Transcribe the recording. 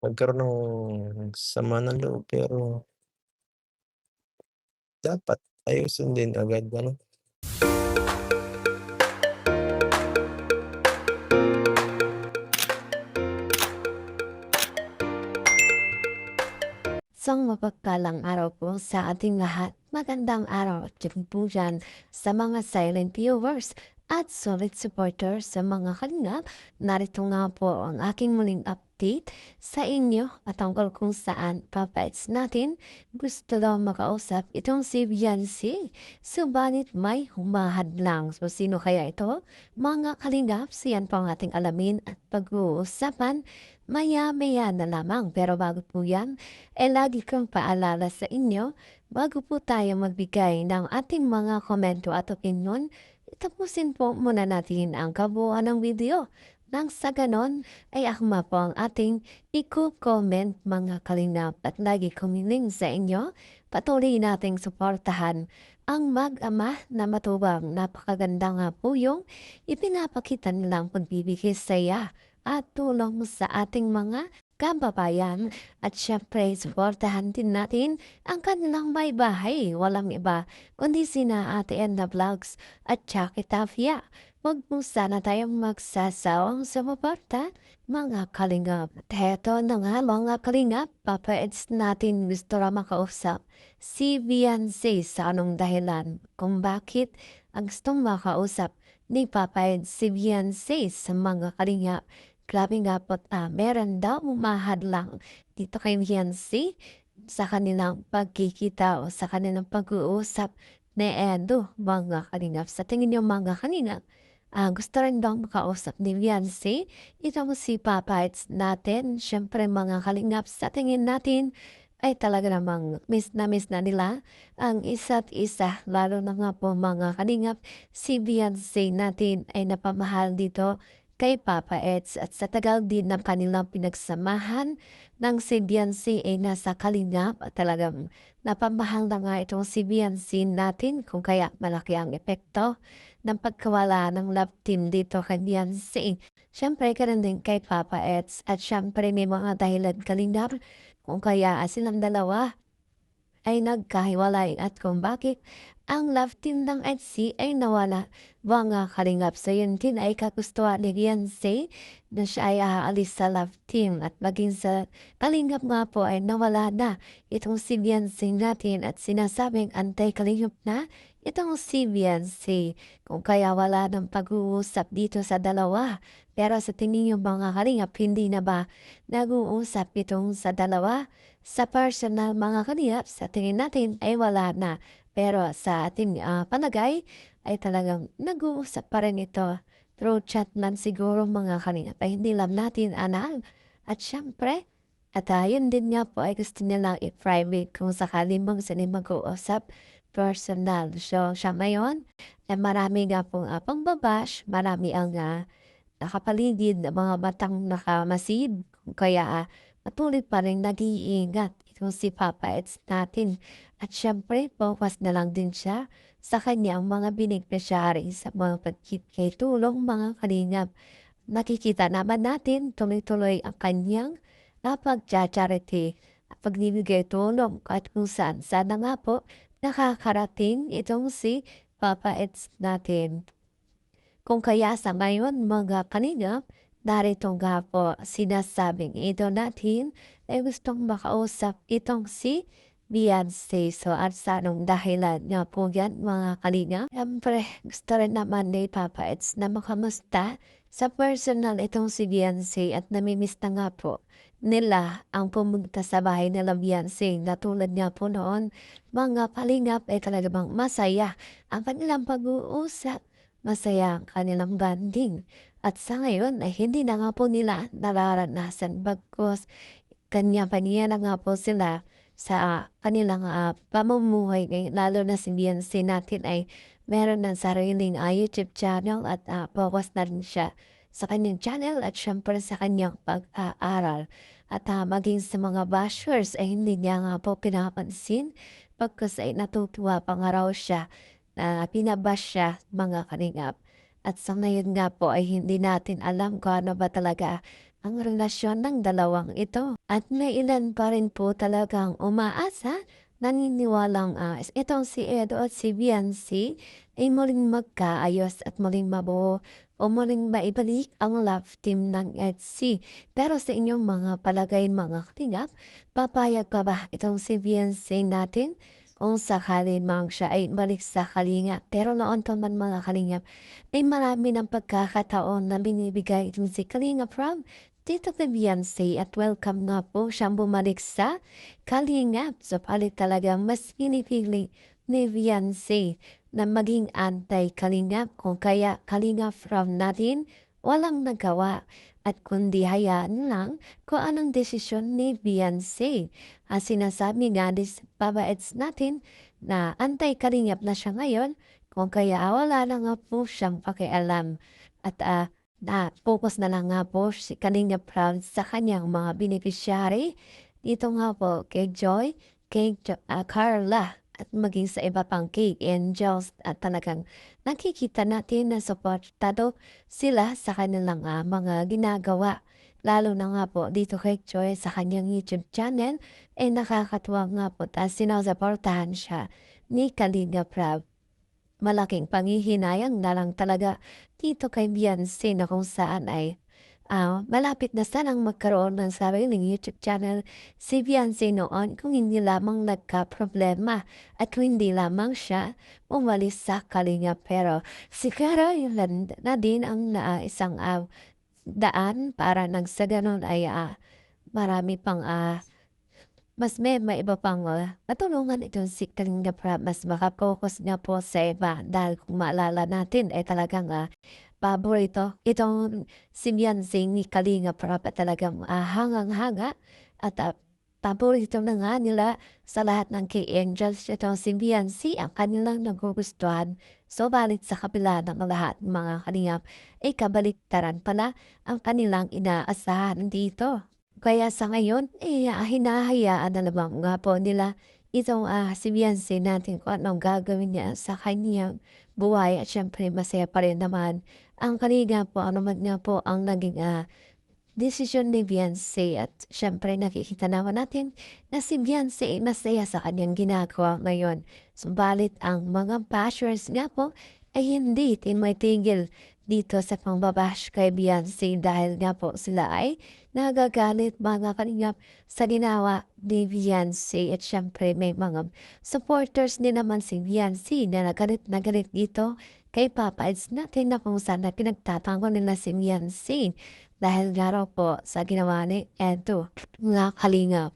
Nagkaroon ng sama ng loob pero dapat ayusin din agad ano? Isang mapagpalang araw po sa ating lahat. Magandang araw at diyan po dyan sa mga silent viewers at solid supporters sa mga kalingap. Narito nga po ang aking muling update sa inyo at tungkol kung saan papaits natin gusto daw makausap itong si Beyonce. Subalit may humahad lang. So sino kaya ito? Mga kalingap, siyan po ang ating alamin at pag-uusapan maya-maya na lamang. Pero bago po yan, lagi kong paalala sa inyo, bago po tayo magbigay ng ating mga komento at opinyon, tapusin po muna natin ang kabuuan ng video. Nang sa ganon ay akma po ang ating i-comment mga kalingap at lagi kumiling sa inyo. Patuloy nating suportahan ang mag-ama na matubang. Napakaganda nga po yung ipinapakita nilang pagbibigay saya at tulong sa ating mga kababayan. At syempre, suportahan din natin ang kanilang may bahay. Walang iba, kundi sina Ate Edna Vlogs at Chucky Tafia. Huwag mo sana tayong magsasawang sumuporta, mga kalingap. At heto na nga mga kalingap, papaeds natin gusto ra makausap si Beyonce sa anong dahilan kung bakit ang gustong makausap ni Papa si Beyonce sa mga kalingap. Grabe nga po't meron daw humahadlang dito kay Beyonce sa kanilang pagkikita o sa kanilang pag-uusap ni Edo, mga kalingap. Sa tingin niyo mga kalingap, gusto rin daw makausap ni Beyonce. Ito mo si Papa It's natin. Siyempre mga kalingap, sa tingin natin ay talaga namang miss na nila ang isa't isa. Lalo na nga po mga kalingap, si Beyonce natin ay napamahal dito kay Papa Eds at sa tagal din ng kanilang pinagsamahan ng si Beyonce ay nasa kalingap at talagang napamahal na nga itong si Beyonce natin kung kaya malaki ang epekto ng pagkawala ng love team dito kay Beyonce. Siyempre ganun din kay Papa Eds at siyempre may mga dahilan kalingap kung kaya silang dalawa ay nagkahiwalay at kung bakit ang love team ng EDSI ay nawala. Mga kalingap sa yun din ay kagustuhan ni Beyonce na siya ay aalis sa love team at maging sa kalingap nga po ay nawala na itong si Beyonce natin at sinasabing anti-kalingap na itong si Beyonce. Kung kaya wala ng pag-uusap dito sa dalawa. Pero sa tingin yung mga kalingap, hindi na ba nag-uusap itong sa dalawa? Sa personal mga kalingap, sa tingin natin ay wala na. Pero sa ating palagay ay talagang nag-uusap pa rin ito. Through chat man siguro mga kalingap ay hindi lang natin anal. At syempre, at yun din nga po ay gusto nilang i-private kung sakali mong sila mag-uusap personal. So siya ngayon ay marami nga pong pangbabash, marami ang nakapaligid ng mga batang nakamasid. Kaya patuloy pa rin nag-iingat itong si Papa Eds natin. At syempre, focus na lang din siya sa kanyang mga beneficiary sa mga kay tulong mga kalingap. Nakikita naman natin tuloy-tuloy ang kanyang pag-charity at pagbibigay tulong at kung saan sana nga po nakakarating itong si Papa Eds natin. Kung kaya sa ngayon mga kalingap, narito nga po sinasabing ito natin ay gustong makausap itong si Beyonce. So at sa anong dahilan nga po yan mga kalingap? Siyempre gusto rin naman ni Papa Eds na makamusta sa personal itong si Beyonce at namimiss na nga po nila ang pumunta sa bahay nila Beyonce na tulad nga po noon mga kalingap ay talaga bang masaya ang kanilang pag-uusap. Masaya ang kanilang bonding at sa ngayon ay hindi na nga po nila nararanasan bagkus kanya-kanya na nga po sila sa kanilang pamumuhay ngayon lalo na si Beyonce natin ay meron ng sariling YouTube channel at focus na rin siya sa kanyang channel at syempre sa kanyang pag-aaral. At maging sa mga bashers ay hindi niya nga po pinapansin pagkas ay natutuwa pa nga raw siya na pinabash siya mga kalingap. At sa ngayon nga po ay hindi natin alam kung ano ba talaga ang relasyon ng dalawang ito. At may ilan pa rin po talagang umaasa, naniniwalang itong si Edo at si Beyonce ay muling magkaayos at muling mabuo o muling maibalik ang love team ng EDC. Pero sa inyong mga palagay mga kalingap, papayag pa ba itong si Beyonce natin kung sakali mang siya ay balik sa kalingap? Pero noon pa man mga kalingap, ay marami ng pagkakataon na binibigay itong si Kalingap Rob dito kay Beyonce at welcome nga po siyang bumalik sa Kalingap. So palit talaga mas pinipili ni Beyonce na maging anti-Kalingap kung kaya Kalingap from natin walang nagawa at kundi hayaan lang kung anong desisyon ni Beyonce. Ang sinasabi nga dis babaets natin na anti-Kalingap na siya ngayon kung kaya wala na nga po siyang pakialam at focus na lang nga po si Kalingap Rob sa kanyang mga beneficiary. Dito nga po kay Joy, kay Carla at maging sa iba pang kay Angels at talagang nakikita natin na suportado sila sa kanilang mga ginagawa. Lalo na nga po dito kay Joy sa kanyang YouTube channel, nakakatuwa nga po at sinusuportahan siya ni Kalingap Rob. Malaking panghihinayang na lang talaga dito kay Beyonce na kung saan ay malapit na sanang magkaroon ng sariling YouTube channel si Beyonce noon kung hindi lamang nagka-problema at kung hindi lamang siya umalis sa Kalingap. Pero siguro yun na din ang isang daan para nang sa ganun ay marami pang mas may iba pang matulungan itong si Kalingap Rob mas maka-focus nga po sa iba dahil kung maalala natin ay talagang paborito itong si Beyonce ni Kalingap Rob at talagang hangang-hanga at paborito na nga nila sa lahat ng K-Angels itong si Beyonce ang kanilang nagugustuhan. So balit sa kabila ng lahat mga kalingap ay kabaliktaran pala ang kanilang inaasahan dito. Kaya sa ngayon, hinahayaan na lamang nga po nila itong si Beyonce natin kung anong gagawin niya sa kanyang buhay at syempre masaya pa rin naman ang kanina po ano man nga po ang naging desisyon ni Beyonce at syempre nakikita naman natin na si Beyonce ay masaya sa kanyang ginagawa ngayon. Subalit ang mga bashers nga po ay hindi tigil dito sa pangbabash kay Beyonce dahil nga po sila ay nagagalit mga kalingap sa ginawa ni Beyonce at syempre may mga supporters din naman si Beyonce na nagalit dito kay Papa Eds natin na kung saan na pinagtatanggol nila si Beyonce dahil nga raw po sa ginawa ni Edo nga kalingap.